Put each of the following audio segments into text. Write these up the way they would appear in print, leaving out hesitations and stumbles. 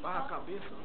Barra a cabeça.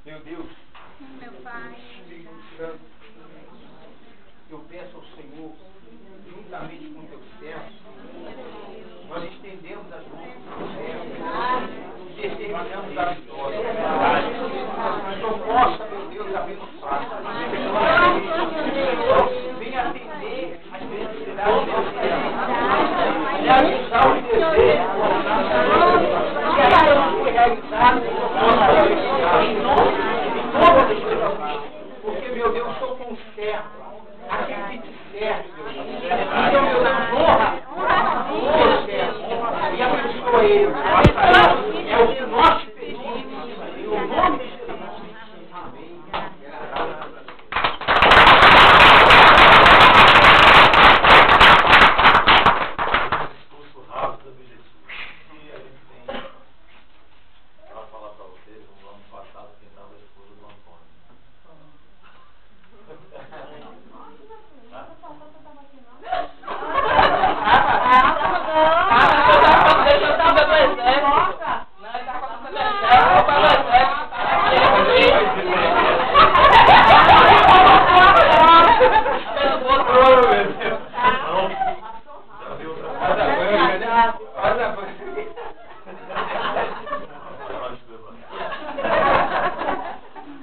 Meu Deus, meu Pai, eu peço ao Senhor, juntamente com teu servo, nós estendemos as mãos do céu e determinamos a vitória. Só possa, meu Deus, abençoar. Venha atender as necessidades do meu servo e avisar os desejos do coração. Que ela não foi realizada em nome de todas as pessoas. Porque, meu Deus, sou conservo. Aquele que te serve, meu Deus. Então, meu Deus, honra o servo e abençoa ele. É o que nós pedimos. Em o nome de Jesus. Amém. Discurso rápido de Jesus. E a gente tem para falar para vocês no ano passado que estava a esposa do Antônio.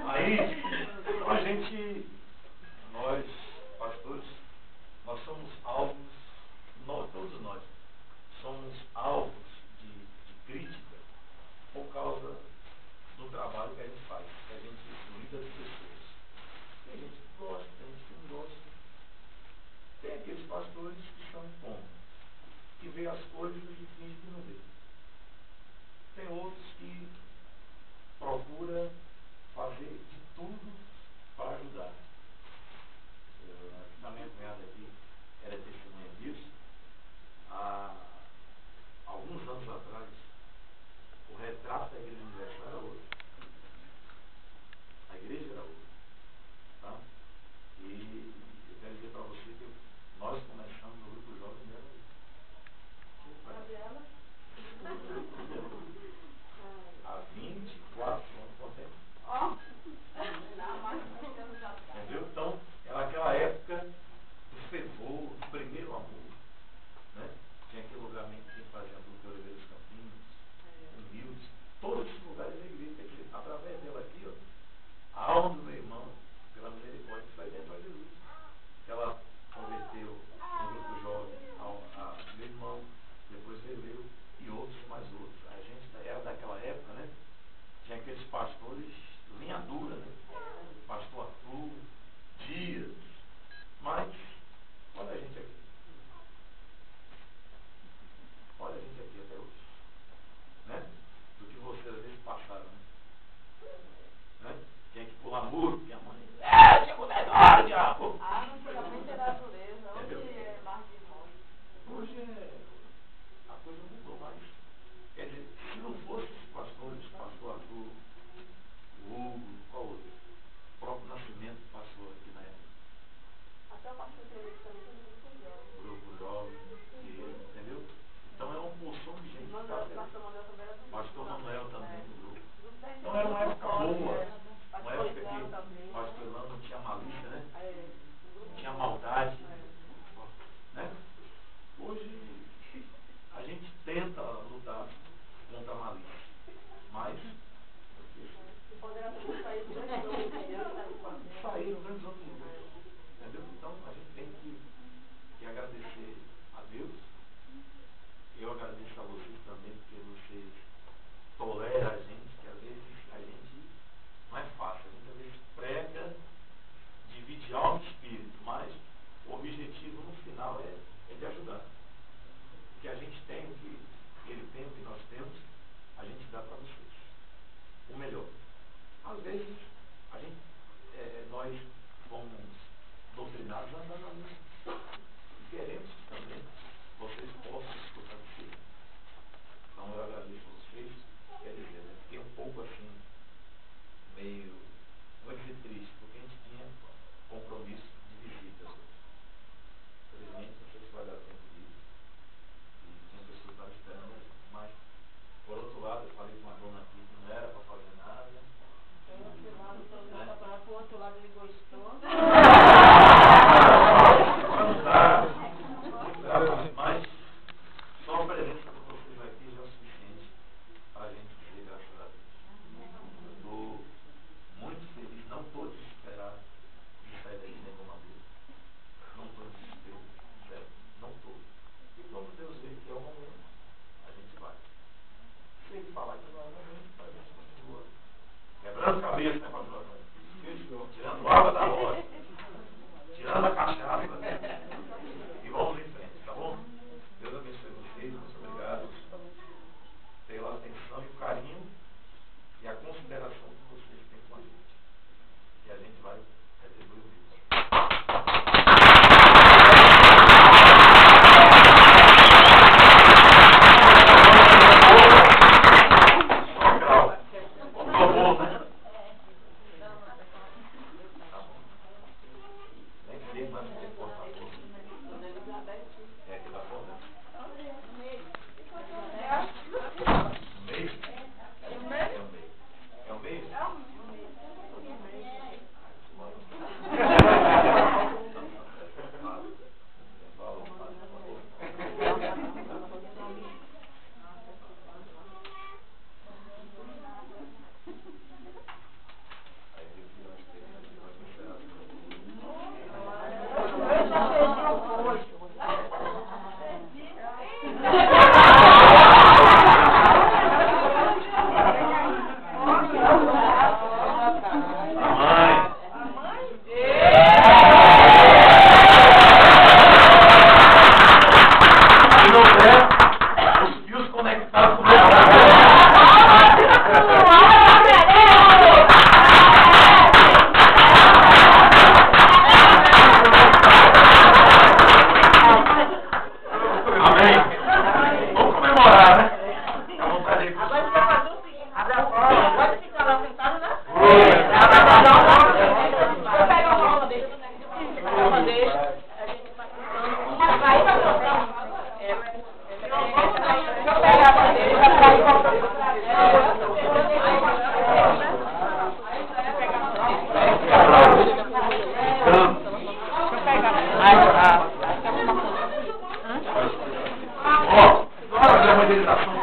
Aí, a gente, nós, pastores, nós somos alvos, todos nós, somos alvos de crítica por causa do trabalho que a gente faz, que a gente cuida das pessoas. Tem gente que gosta, tem gente que não gosta. Tem aqueles pastores que são como? Que vê as coisas e fingem que não vê. Tem outros que procuram fazer de tudo para ajudar. A minha cunhada aqui era testemunha disso. Há alguns anos atrás, o retrato da Igreja Universal era outro. A igreja era outra. Tá? E eu quero dizer para você que nós começamos no grupo jovem dela. Há 24 anos, quanto tempo? vezes, nós fomos doutrinados andando ali. E queremos que também vocês possam escutar o filho. Então eu agradeço a vocês. Quer dizer, né? Fiquei um pouco assim, meio, não vou dizer triste, porque a gente tinha compromisso de visitas. Infelizmente, não sei se vai dar tempo de ir. E tinha pessoas que estavam esperando a gente. Mas, por outro lado, eu falei com uma dona aqui que não era para fazer nada. Por outro lado, ele gostou. Mas só a presença de vocês aqui já é o suficiente para a gente dizer graças a Deus. Eu estou muito feliz, não estou desesperado de sair daqui nem com uma vida. Não estou desesperado, sério, não estou. E quando Deus vê que é o momento, a gente vai. Se ele falar que não é o momento, a gente continua. Quebrando cabeça, né, pastor? Tirando água da roda, tirando a cachaça. E vamos em frente, tá bom? Deus abençoe vocês, muito obrigado pela atenção e o carinho e a consideração que vocês têm com a gente. E a gente vai retribuir o mesmo. Só grau. Por favor, né? Tá bom. Nem sei mais o que importa. É aqui da fora. No meio? É o meio? É o meio? Ó, agora a meditação